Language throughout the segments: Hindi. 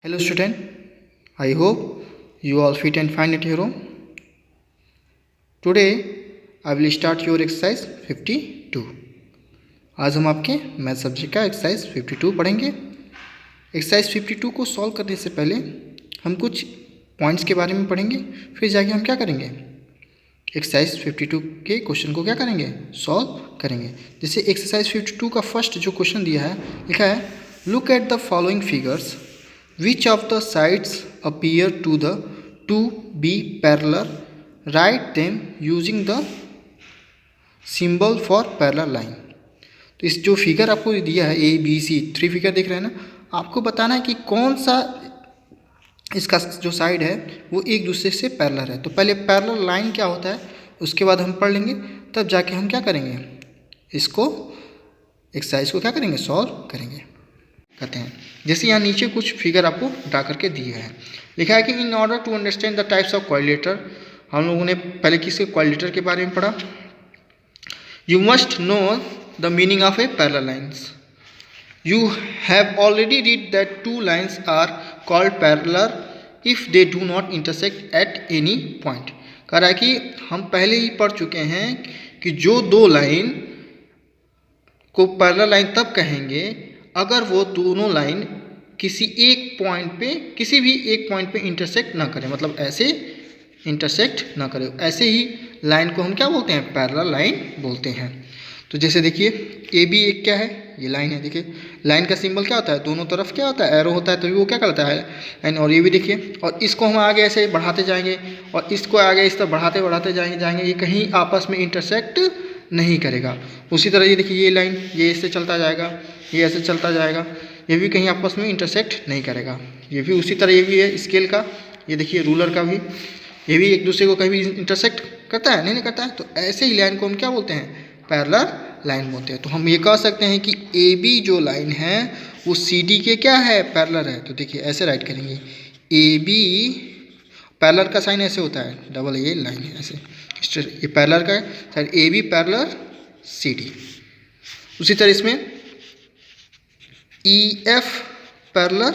Hello student, I hope you all fit and fine at your home. Today I will start your exercise 52. आज हम आपके मैथ सब्जेक्ट का एक्सरसाइज 52 पढ़ेंगे। एक्सरसाइज 52 को सॉल्व करने से पहले हम कुछ पॉइंट्स के बारे में पढ़ेंगे, फिर जाके हम क्या करेंगे, एक्सरसाइज 52 के क्वेश्चन को क्या करेंगे, सॉल्व करेंगे। जैसे एक्सरसाइज 52 का फर्स्ट जो क्वेश्चन दिया है, लिखा है look at the following figures, which of the sides appear to be parallel, write them using the symbol for parallel line। तो इस जो फिगर आपको दिया है ए बी सी 3 फिगर दिख रहे हैं ना, आपको बताना है कि कौन सा इसका जो साइड है वो एक दूसरे से पैरेलल है। तो पहले पैरेलल लाइन क्या होता है उसके बाद हम पढ़ लेंगे, तब जाके हम क्या करेंगे, इसको एक्सरसाइज को क्या करेंगे, सॉल्व करेंगे कहते हैं। जैसे यहाँ नीचे कुछ फिगर आपको ड्रा करके दिए हैं, लिखा है कि in order to understand the types of quadrilateral, हम लोगों ने पहले किसके क्वाड्रिलेटर के बारे में पढ़ा। You must know the meaning of a parallel lines, you have already read that two lines are called parallel if they do not intersect at any point. कह रहा है कि हम पहले ही पढ़ चुके हैं कि जो दो लाइन को पैरेलल लाइन तब कहेंगे अगर वो दोनों लाइन किसी एक पॉइंट पे, किसी भी एक पॉइंट पे इंटरसेक्ट ना करें, मतलब ऐसे इंटरसेक्ट ना करें, ऐसे ही लाइन को हम क्या बोलते हैं, पैरेलल लाइन बोलते हैं। तो जैसे देखिए ए बी एक क्या है, ये लाइन है। देखिए लाइन का सिंबल क्या होता है, दोनों तरफ क्या होता है, एरो होता है, तभी वो क्या कहलाता है लाइन। और ये भी देखिए, और इसको हम आगे ऐसे बढ़ाते जाएंगे और इसको आगे इस तरह बढ़ाते बढ़ाते जाएंगे, ये कहीं आपस में इंटरसेक्ट नहीं करेगा। उसी तरह ये देखिए ये लाइन, ये इससे चलता जाएगा, ये ऐसे चलता जाएगा, ये भी कहीं आपस में इंटरसेक्ट नहीं करेगा। ये भी उसी तरह, ये भी है स्केल का, ये देखिए रूलर का भी, ये भी एक दूसरे को कहीं भी इंटरसेक्ट करता है, नहीं करता है। तो ऐसे ही लाइन को हम क्या बोलते हैं, पैरेलल लाइन बोलते हैं। तो हम ये कह सकते हैं कि ए बी जो लाइन है वो सी डी के क्या है, पैरेलल है। तो देखिए ऐसे राइट करेंगे, ए बी पैरेलल का साइन ऐसे होता है, डबल ये लाइन है ऐसे, ये पैरेलल का है, A B parallel C D. उसी तरह इसमें E F parallel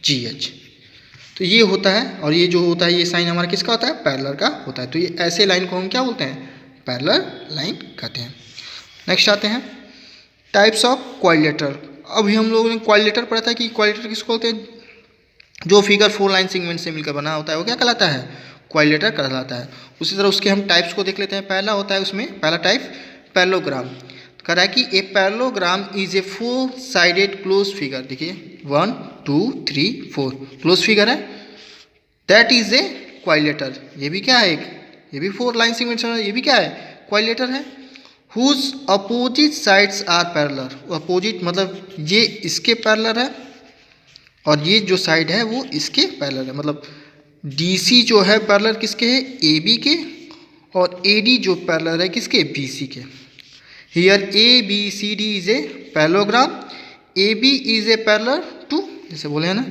G H, तो ये होता है। और ये जो होता है ये साइन हमारा किसका होता है, पैरेलल का होता है। तो ये ऐसे लाइन को हम क्या बोलते हैं, पैरेलल लाइन कहते हैं। नेक्स्ट आते हैं टाइप्स ऑफ क्वाड्रिलेटर। अभी हम लोगों ने क्वाड्रिलेटर पढ़ा था कि क्वाड्रिलेटर किसको बोलते हैं, जो फिगर 4 लाइन सेगमेंट से मिलकर बना होता है वो क्या कहलाता है, क्वाड्रिलेटर कहलाता है। उसी तरह उसके हम टाइप्स को देख लेते हैं। पहला होता है उसमें, पहला टाइप पैरेललोग्राम। कह रहा है कि a parallelogram is a 4 sided close figure. देखिए 1 2 3 4 क्लोज फिगर है, दैट इज ए क्वाड्रिलेटर। ये भी क्या है, एक ये भी 4 लाइन सेगमेंट से, ये भी क्या है, क्वाड्रिलेटर है। Whose opposite sides are parallel, opposite मतलब ये इसके पैरेलल है और ये जो साइड है वो इसके पैरेलल है। मतलब DC जो है पैरेलल किसके है, AB के, और AD जो पैरेलल है किसके, BC के। Here ABCD is a parallelogram, AB is a parallel to, जैसे बोले हैं ना,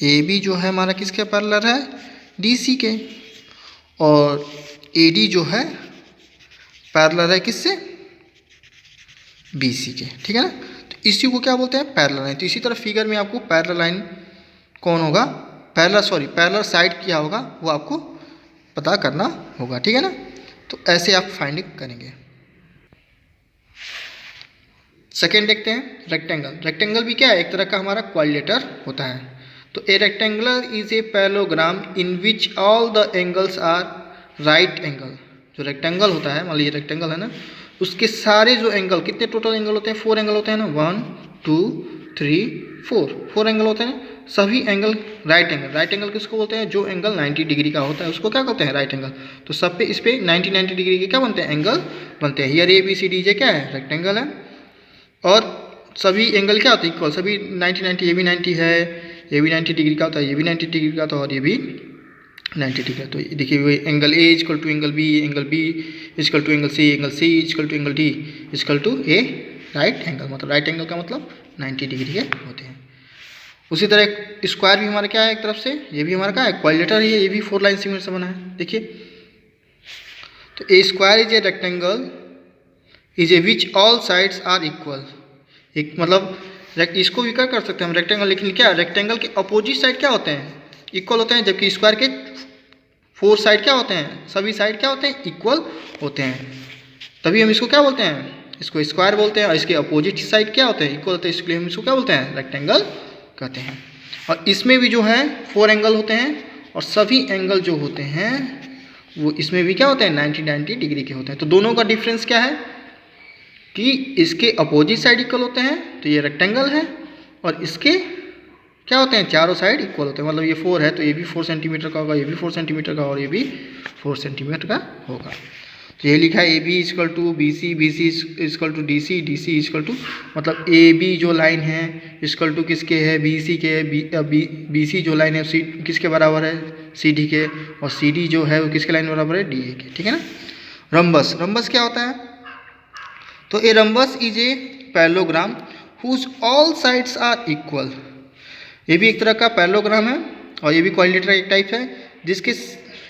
AB जो है हमारा किसके पैरेलल है, DC के, और AD जो है पैरेलल है किससे, BC के, ठीक है ना। तो इसी को क्या बोलते हैं, पैरेलल लाइन। तो इसी तरह फिगर में आपको पैरेलल लाइन कौन होगा, पैरेलल साइड क्या होगा वो आपको पता करना होगा, ठीक है ना। तो ऐसे आप फाइंड करेंगे। सेकेंड देखते हैं रेक्टेंगल। रेक्टेंगल भी क्या है, एक तरह का हमारा क्वाड्रिलेटर होता है। तो a rectangular is a parallelogram in which all the angles are right angle. जो रेक्टेंगल होता है, मान लीजिए रेक्टेंगल है ना, उसके सारे जो एंगल, कितने टोटल एंगल होते हैं, 4 एंगल होते हैं ना, 1 2 3 4 एंगल होते हैं। सभी angle right angle, right angle किसको बोलते हैं, जो एंगल 90 डिग्री का होता है उसको क्या कहते हैं, राइट एंगल। तो सब पे इस पे 90 डिग्री के क्या बनते हैं, एंगल बनते हैं। हियर ABCD क्या है, रेक्टेंगल है, और सभी एंगल क्या होते हैं, इक्वल, सभी 90 ये भी 90 है, ये भी 90 डिग्री का होता है, ये भी 90 डिग्री का होता है, और ये भी 90 डिग्री। तो देखिए वही angle A equal to angle B, angle B equal to angle C equal to angle D equal to a right angle. मतलब राइट एंगल का मतलब 90 डिग्री के होते हैं। उसी तरह स्क्वायर भी हमारा क्या है, एक तरफ से ये भी हमारा क्या है, क्वाड्रिलेटर ही है, ये भी 4 लाइन सेगमेंट से बना है। देखिए तो a square is a rectangle is a which all sides are equal. एक मतलब इसको भी क्या कर सकते हैं हम रेक्टेंगल, लेकिन क्या रेक्टेंगल के अपोजिट साइड क्या होते हैं, इक्वल होते हैं, जबकि स्क्वायर के 4 साइड क्या होते हैं, सभी साइड क्या होते हैं, इक्वल होते हैं। तभी हम इसको क्या बोलते हैं, इसको स्क्वायर बोलते हैं, और इसके अपोजिट साइड क्या होते हैं, इक्वल होते हैं, इसलिए हम इसको क्या बोलते हैं, रेक्टेंगल कहते हैं। और इसमें भी जो है 4 एंगल होते हैं, और सभी एंगल जो होते हैं वो इसमें भी क्या होते हैं, 90 डिग्री के होते हैं। तो दोनों का डिफरेंस क्या है कि इसके अपोजिट साइड इक्वल होते हैं, तो ये रेक्टेंगल है, और इसके क्या होते हैं, चारों साइड इक्वल होते हैं। मतलब ये 4 है तो ये भी 4 सेंटीमीटर का होगा, ये भी 4 सेंटीमीटर का, और ये भी 4 सेंटीमीटर का होगा। तो ये लिखा है A B equal to B C, B C equal to D C, D C equal to, मतलब ए बी जो लाइन है इजकल टू किसके है, बी सी के है, बी सी जो लाइन है सी किसके बराबर है, सी डी के, और सी डी जो है वो किसके लाइन बराबर है, डी ए के। ठीक है ना। रम्बस, रम्बस क्या होता है, तो a rhombus is a parallelogram whose all sides are equal. ये भी एक तरह का पैरेललोग्राम है, और ये भी क्वाड्रिलेटरल एक टाइप है, जिसके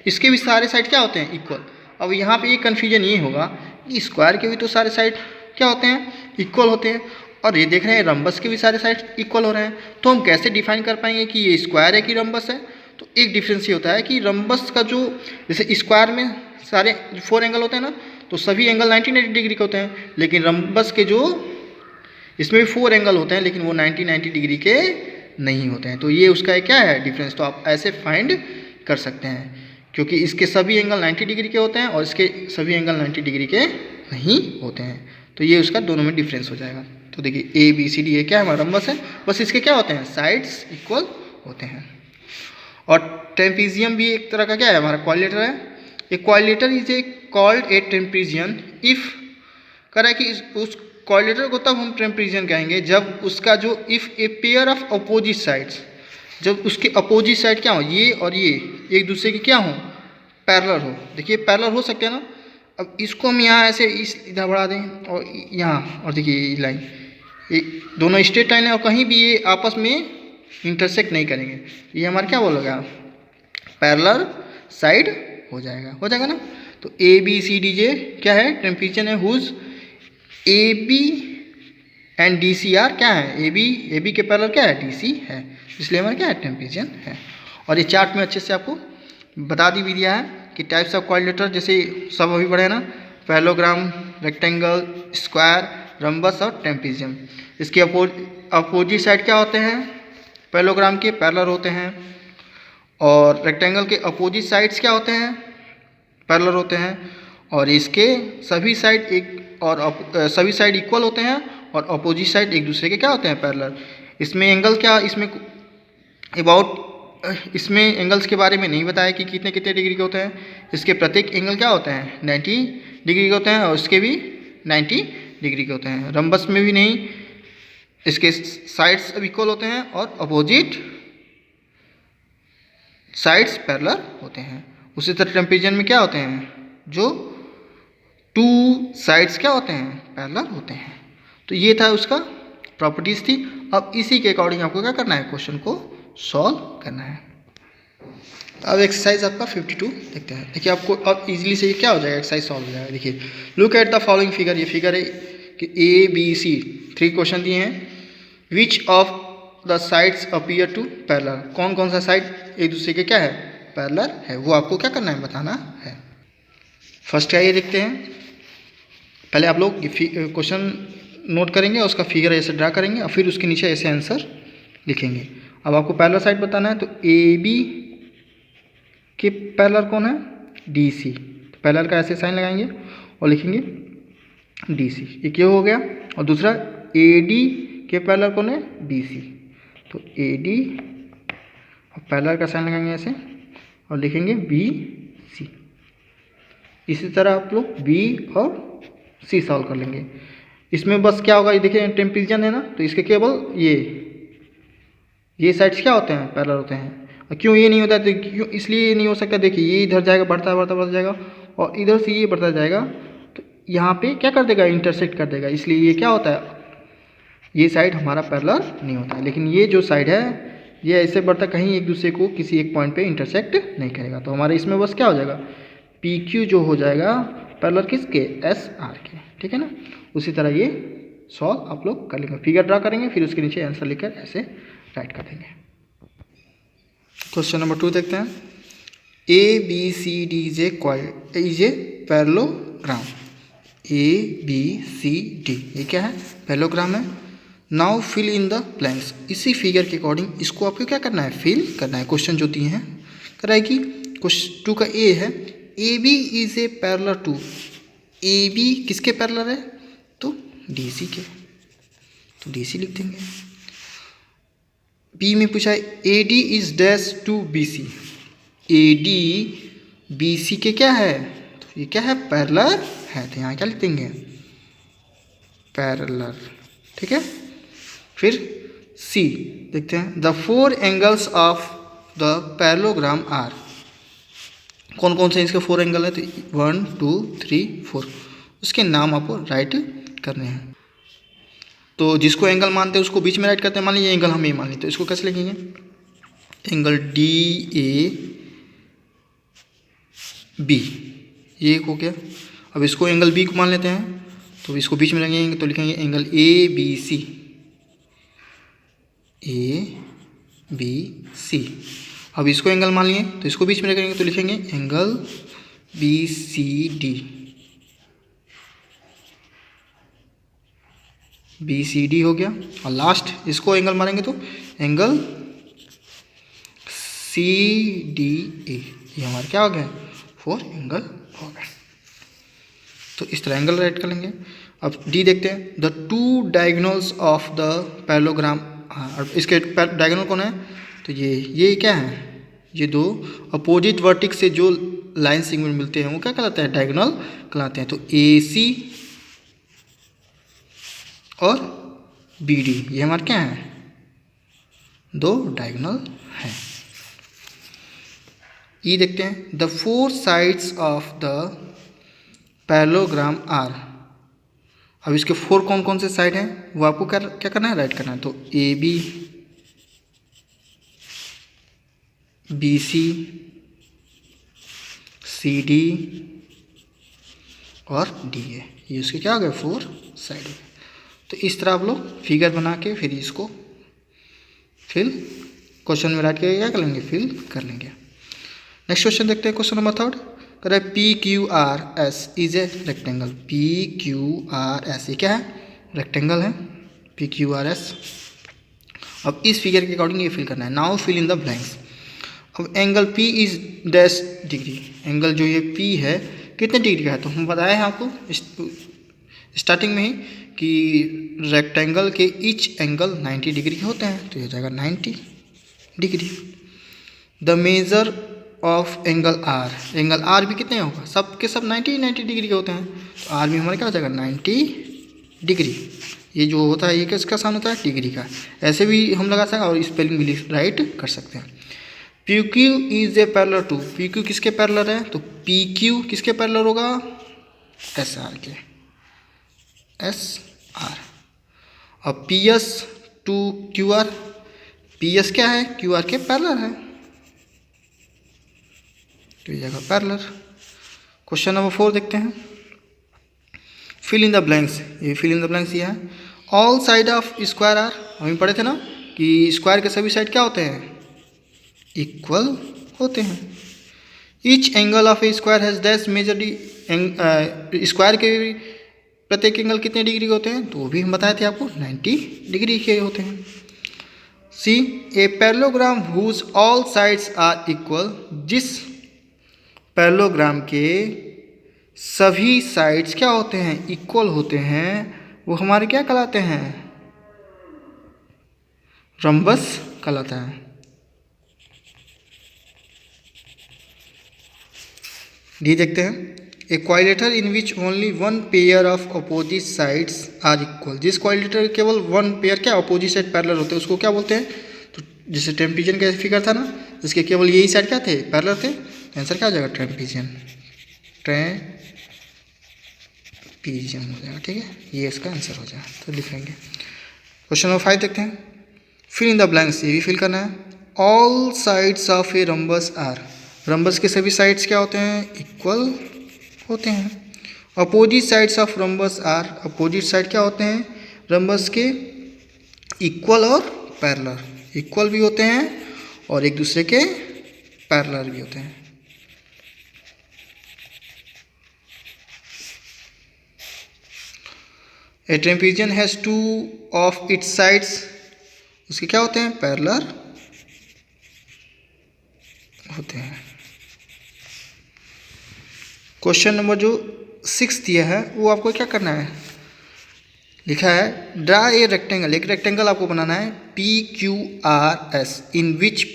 इसके भी सारे साइड क्या होते हैं, इक्वल। अब यहाँ पे ये कन्फ्यूजन ये होगा कि स्क्वायर के भी तो सारे साइड क्या होते हैं, इक्वल होते हैं, और ये देख रहे हैं रम्बस के भी सारे साइड इक्वल हो रहे हैं। तो हम कैसे डिफाइन कर पाएंगे कि ये स्क्वायर है कि रम्बस है। तो एक डिफरेंस ये होता है कि रम्बस का जो, जैसे स्क्वायर में सारे 4 एंगल होते हैं ना, तो सभी एंगल 90 डिग्री के होते हैं, लेकिन रम्बस के जो इसमें भी 4 एंगल होते हैं, लेकिन वो 90 डिग्री के नहीं होते हैं। तो ये उसका क्या है डिफरेंस, तो आप ऐसे फाइंड कर सकते हैं, क्योंकि इसके सभी एंगल 90 डिग्री के होते हैं और इसके सभी एंगल 90 डिग्री के नहीं होते हैं। तो ये उसका दोनों में डिफरेंस हो जाएगा। तो देखिए ए बी सी डी ये क्या है, हमारा रम्बस है, बस इसके क्या होते हैं, साइड्स इक्वल होते हैं। और ट्रेपेजियम भी एक तरह का क्या है, हमारा क्वाड्रिलेटर है। ए quadrilateral is a called a trapezium if, कह रहा है कि उस क्वाड्रिलेटर को तब हम ट्रेपेजियम कहेंगे जब उसका जो if a pair of opposite sides, जब उसके अपोजिट साइड क्या हो, ये और ये एक दूसरे के क्या हो, पैरेलल हो। देखिए पैरेलल हो सकते हैं ना। अब इसको हम यहाँ ऐसे इस इधर बढ़ा दें और यहाँ, और देखिए ये लाइन, ये दोनों स्ट्रेट लाइन है, और कहीं भी ये आपस में इंटरसेक्ट नहीं करेंगे, ये हमारा क्या बोलेगा, पैरेलल साइड हो जाएगा ना। तो A B C D J क्या है, ट्रेपेजियम है whose A B and D C are क्या है, ए बी के पैरेलल क्या है, डी सी है, इसलिए हमारा क्या है, ट्रेपेजियम है। और ये चार्ट में अच्छे से आपको बता भी दिया है कि टाइप्स ऑफ क्वाड्रिलेटर, जैसे सब अभी पढ़े ना, पैरेललोग्राम, रेक्टेंगल, स्क्वायर, रम्बस और ट्रेपेजियम। इसके अपोजिट साइड क्या होते हैं, पैरेललोग्राम के पैरेलल होते हैं, और रेक्टेंगल के अपोजिट साइड्स क्या होते हैं, पैरेलल होते हैं, और इसके सभी साइड सभी साइड इक्वल होते हैं, और अपोजिट साइड एक दूसरे के क्या होते हैं, पैरेलल। इसमें एंगल क्या, इसमें एंगल्स के बारे में नहीं बताया कि कितने कितने डिग्री के होते हैं। इसके प्रत्येक एंगल क्या होते हैं, 90 डिग्री के होते हैं, और इसके भी 90 डिग्री के होते हैं। रम्बस में भी नहीं, इसके साइड्स अब इक्वल होते हैं और अपोजिट साइड्स पैरेलल होते हैं। उसी तरह ट्रेपेजियम में क्या होते हैं, जो 2 साइड्स क्या होते हैं, पैरेलल होते हैं। तो ये था उसका प्रॉपर्टीज़ थी। अब इसी के अकॉर्डिंग आपको क्या करना है, क्वेश्चन को सॉल्व करना है। अब एक्सरसाइज आपका 52 देखते हैं। देखिए आपको अब इजीली से ये क्या हो जाएगा, एक्सरसाइज सॉल्व हो जाएगा। देखिए look at the following figure, ये फिगर है कि ए बी सी 3 क्वेश्चन दिए हैं। Which of the sides appear to parallel, कौन कौन सा साइड एक दूसरे के क्या है, पैरेलल है, वो आपको क्या करना है, बताना है। फर्स्ट क्या ये देखते हैं, पहले आप लोग क्वेश्चन नोट करेंगे और उसका फिगर ऐसे ड्रा करेंगे, और फिर उसके नीचे ऐसे आंसर लिखेंगे। अब आपको पैरेलल साइड बताना है, तो ए बी के पैरेलल कौन है, डी सी। तो पैरेलल का ऐसे साइन लगाएंगे और लिखेंगे डी सी, एक ये हो गया। और दूसरा ए डी के पैरेलल कौन है, डी सी। तो ए डी और पैरेलल का साइन लगाएंगे ऐसे और लिखेंगे बी सी। इसी तरह आप लोग बी और सी सॉल्व कर लेंगे। इसमें बस क्या होगा, ये देखिए ट्रेपेजियम है ना, तो इसके केवल ये साइड्स क्या होते हैं, पैरेलल होते हैं। और क्यों ये नहीं होता है, तो क्यों इसलिए ये नहीं हो सकता, देखिए ये इधर जाएगा, बढ़ता जाएगा, और इधर से ये बढ़ता जाएगा, तो यहाँ पे क्या कर देगा, इंटरसेक्ट कर देगा, इसलिए ये क्या होता है, ये साइड हमारा पैरेलल नहीं होता है। लेकिन ये जो साइड है ये ऐसे बढ़ता, कहीं एक दूसरे को किसी एक पॉइंट पे इंटरसेक्ट नहीं करेगा। तो हमारे इसमें बस क्या हो जाएगा, PQ जो हो जाएगा पैरेलल किसके, SR के, ठीक है ना। उसी तरह ये सॉल्व आप लोग कर लेंगे, फिगर ड्रा करेंगे, फिर उसके नीचे आंसर लिखकर ऐसे राइट कर देंगे। क्वेश्चन नंबर 2 देखते हैं। A B C D is a parallelogram. A B C D ये क्या है? पैरेललोग्राम है। Now fill in the blanks. इसी फिगर के अकॉर्डिंग इसको आपको क्या करना है? फिल करना है। क्वेश्चन जो दिए हैं कराए कि क्वेश्चन 2 का ए है, A B is a parallel to. A B किसके पैरेलल है? तो डी सी के, तो डी सी लिख देंगे। बी में पूछा है A D is dash to B C. A D B C के क्या है? तो ये क्या है? पैरेलल है, तो यहाँ क्या लिख देंगे? पैरेलल। ठीक है। फिर सी देखते हैं। The four angles of the parallelogram are. कौन कौन से इसके 4 एंगल है? तो 1 2 3 4, उसके नाम आपको राइट करने हैं। तो जिसको एंगल मानते हैं उसको बीच में राइट करते हैं। मान लीजिए एंगल हम ये मान लेते हैं, इसको कैसे लिखेंगे? एंगल डी ए बी, ये हो गया। अब इसको एंगल बी को मान लेते हैं, तो इसको बीच में रखेंगे तो लिखेंगे angle A B C. A B C. अब इसको एंगल मान लिए तो इसको बीच में रखेंगे तो लिखेंगे angle B C D. B C D हो गया। और लास्ट इसको एंगल मारेंगे तो एंगल सी डी ए। ये हमारा क्या हो गया? 4 एंगल हो गए। तो इस तरह एंगल राइट कर लेंगे। अब डी देखते हैं। The 2 diagonals of the parallelogram. हाँ, इसके डायगोनल कौन है? तो ये क्या है? ये 2 अपोजिट वर्टिक्स से जो लाइन सेगमेंट मिलते हैं वो क्या कहलाते हैं? डायगोनल कहलाते हैं। तो ए सी और बी डी ये हमारे क्या हैं? 2 डायगोनल हैं। ई देखते हैं। The 4 sides of the parallelogram are. अब इसके 4 कौन कौन से साइड हैं वो आपको क्या करना है? राइट करना है। तो A B, B C, C D और डी ए, ये उसके क्या हो गए? 4 साइड हो गए। तो इस तरह आप लोग फिगर बना के फिर इसको फिल क्वेश्चन में राइट करके क्या कर लेंगे? फिल कर लेंगे। नेक्स्ट क्वेश्चन देखते हैं। क्वेश्चन नंबर 3 कह रहा है P Q R S is a rectangle. P Q R S ये क्या है? रेक्टेंगल है। P Q R S. अब इस फिगर के अकॉर्डिंग ये फिल करना है। Now fill in the blanks. अब angle P is dash degree. Angle जो ये पी है कितने डिग्री का है? तो हम बताए हैं आपको स्टार्टिंग में ही कि रेक्टेंगल के ईच एंगल 90 डिग्री के होते हैं, तो ये हो जाएगा 90 degree. The measure of angle R. Angle R भी कितने होगा? सब के सब 90 डिग्री के होते हैं, तो आर भी हमारा क्या हो जाएगा? 90 डिग्री। ये जो होता है ये किसका साइन होता है? डिग्री का। ऐसे भी हम लगा सकते हैं और स्पेलिंग भी राइट कर सकते हैं। P Q is a parallel to. P Q किसके पैरेलल है? तो पी क्यू किसके पैरेलल होगा? एस आर के। S R. और P S to Q R. P S क्या है? क्यू आर के पैरेलल है, तो ये जगह पैरेलल। क्वेश्चन नंबर 4 देखते हैं। Fill in the blanks. ये फिल इन द ब्लैंक्स ये है। All side of square are. हम पढ़े थे ना कि स्क्वायर के सभी साइड क्या होते हैं? इक्वल होते हैं। Each angle of a square has dash measure D. Square के प्रत्येक एंगल कितने डिग्री के होते हैं? तो वो भी हम बताए थे आपको 90 डिग्री के होते हैं। C a parallelogram whose all sides are equal. जिस पैरेललोग्राम के सभी साइड्स क्या होते हैं? इक्वल होते हैं, वो हमारे क्या कहलाते हैं? रम्बस कहलाता है। डी देखते हैं। A quadrilateral in which only 1 pair of opposite sides are equal. जिस क्वाड्रिलेटरल केवल 1 पेयर क्या अपोजिट साइड पैरेलल होते हैं उसको क्या बोलते हैं? तो जैसे ट्रेपेजियम का फिगर था ना, जिसके केवल यही साइड क्या थे? पैरेलल थे, आंसर क्या हो जाएगा? ट्रेपेजियम। ट्रेपेजियम हो जाएगा। ठीक है, ये इसका आंसर हो जाएगा, तो लिख लेंगे। क्वेश्चन नंबर 5 देखते हैं। Fill in the blanks. ये भी फिल करना है। All sides of a rhombus are. Rhombus के सभी साइड्स क्या होते हैं? इक्वल होते हैं। Opposite sides of rhombus are. Opposite side क्या होते हैं? रम्बस के इक्वल और पैरेलल, इक्वल भी होते हैं और एक दूसरे के पैरेलल भी होते हैं। A trapezium has two of its sides, उसके क्या होते हैं, पैरेलल होते हैं। क्वेश्चन नंबर जो 6 दिया है वो आपको क्या करना है, लिखा है ड्रा ए रेक्टेंगल, एक रेक्टेंगल आपको बनाना है PQRS इन विच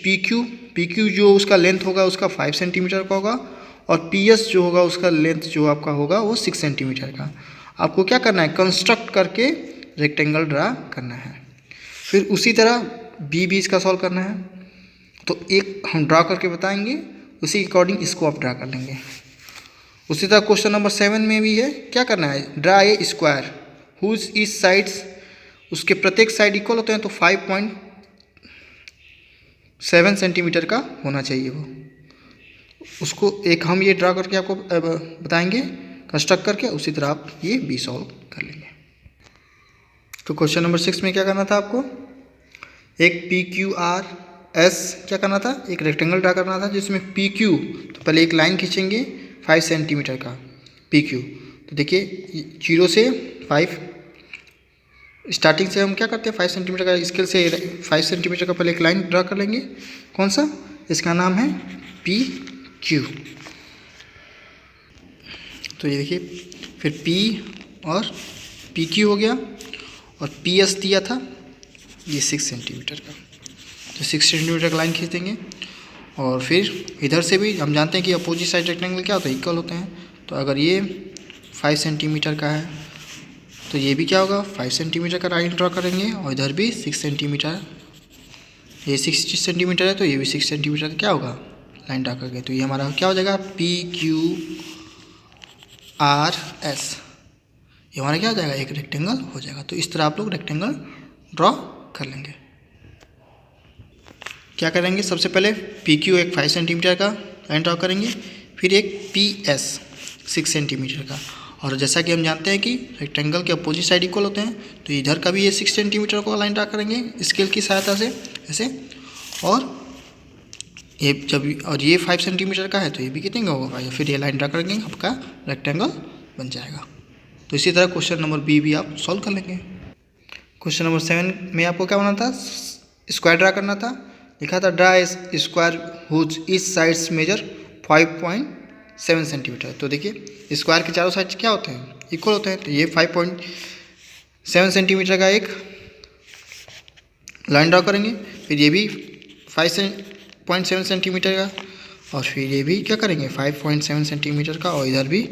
PQ जो उसका लेंथ होगा उसका 5 सेंटीमीटर का होगा और PS जो होगा उसका लेंथ जो आपका होगा वो 6 सेंटीमीटर का। आपको क्या करना है, कंस्ट्रक्ट करके रेक्टेंगल ड्रा करना है। फिर उसी तरह B भी इसका सॉल्व करना है, तो एक हम ड्रा करके बताएंगे, उसी के अकॉर्डिंग इसको आप ड्रा कर लेंगे। उसी तरह क्वेश्चन नंबर 7 में भी है, क्या करना है, draw a square whose each sides, उसके प्रत्येक साइड इक्वल होते हैं तो 5.7 सेंटीमीटर का होना चाहिए वो। उसको एक हम ये ड्रा करके आपको बताएंगे कंस्ट्रक्ट करके, उसी तरह आप ये भी सॉल्व कर लेंगे। तो क्वेश्चन नंबर 6 में क्या करना था आपको, एक PQRS क्या करना था, एक रेक्टेंगल ड्रा करना था जिसमें PQ, तो पहले एक लाइन खींचेंगे 5 सेंटीमीटर का PQ। तो देखिए 0 से 5 स्टार्टिंग से हम क्या करते हैं 5 सेंटीमीटर का स्केल से 5 सेंटीमीटर का पहले एक लाइन ड्रा कर लेंगे, कौन सा, इसका नाम है PQ। तो ये देखिए फिर P और PQ हो गया और PS दिया था ये 6 सेंटीमीटर का, तो 6 सेंटीमीटर का लाइन खींच देंगे। और फिर इधर से भी हम जानते हैं कि अपोजिट साइड रेक्टेंगल क्या होता है, इक्वल होते हैं। तो अगर ये 5 सेंटीमीटर का है तो ये भी क्या होगा 5 सेंटीमीटर का लाइन ड्रा करेंगे और इधर भी 6 सेंटीमीटर, ये 6 सेंटीमीटर है तो ये भी 6 सेंटीमीटर का क्या होगा लाइन ड्रा करके, तो ये हमारा क्या हो जाएगा PQRS, ये हमारा क्या हो जाएगा, एक रेक्टेंगल हो जाएगा। तो इस तरह आप लोग रेक्टेंगल ड्रॉ कर लेंगे। क्या करेंगे, सबसे पहले PQ एक 5 सेंटीमीटर का लाइन ड्रॉ करेंगे, फिर एक PS 6 सेंटीमीटर का। और जैसा कि हम जानते हैं कि रेक्टेंगल के अपोजिट साइड इक्वल होते हैं, तो इधर का भी ये 6 सेंटीमीटर का लाइन ड्रा करेंगे स्केल की सहायता से ऐसे, और ये ये 5 सेंटीमीटर का है तो ये भी कितने का होगा, या फिर ये लाइन ड्रा करेंगे, आपका रेक्टेंगल बन जाएगा। तो इसी तरह क्वेश्चन नंबर B भी आप सॉल्व कर लेंगे। क्वेश्चन नंबर 7 में आपको क्या बनाना था, स्क्वायर ड्रा करना था। लिखा था draw square whose each sides measure 5.7 centimetre. तो देखिए स्क्वायर के चारों साइड क्या होते हैं, इक्वल होते हैं, तो ये 5.7 सेंटीमीटर का एक लाइन ड्रा करेंगे, फिर ये भी 5.7 सेंटीमीटर का, और फिर ये भी क्या करेंगे 5.7 सेंटीमीटर का, और इधर भी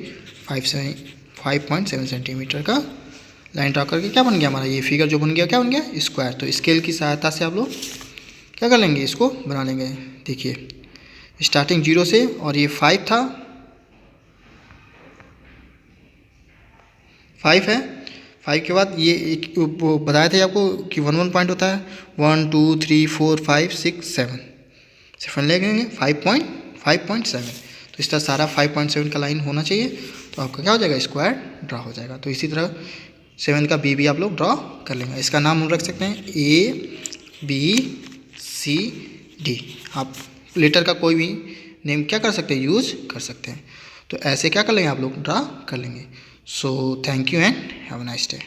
5.7 सेंटीमीटर का लाइन ड्रा करके क्या बन गया हमारा, ये फिगर जो बन गया क्या बन गया, स्क्वायर। तो स्केल की सहायता से आप लोग क्या कर लेंगे, इसको बना लेंगे। देखिए स्टार्टिंग 0 से, और ये 5 था, 5 है, 5 के बाद ये एक वो बताया था आपको कि 1 पॉइंट होता है, 1 2 3 4 5 6 7 7 ले लेंगे 5.7। तो इस तरह सारा 5.7 का लाइन होना चाहिए, तो आपका क्या हो जाएगा, स्क्वायर ड्रा हो जाएगा। तो इसी तरह 7 का B भी आप लोग ड्रा कर लेंगे। इसका नाम हम रख सकते हैं ABCD, आप लेटर का कोई भी नेम क्या कर सकते हैं, यूज कर सकते हैं। तो ऐसे क्या कर लेंगे आप लोग, ड्रा कर लेंगे। So thank you and have a nice day.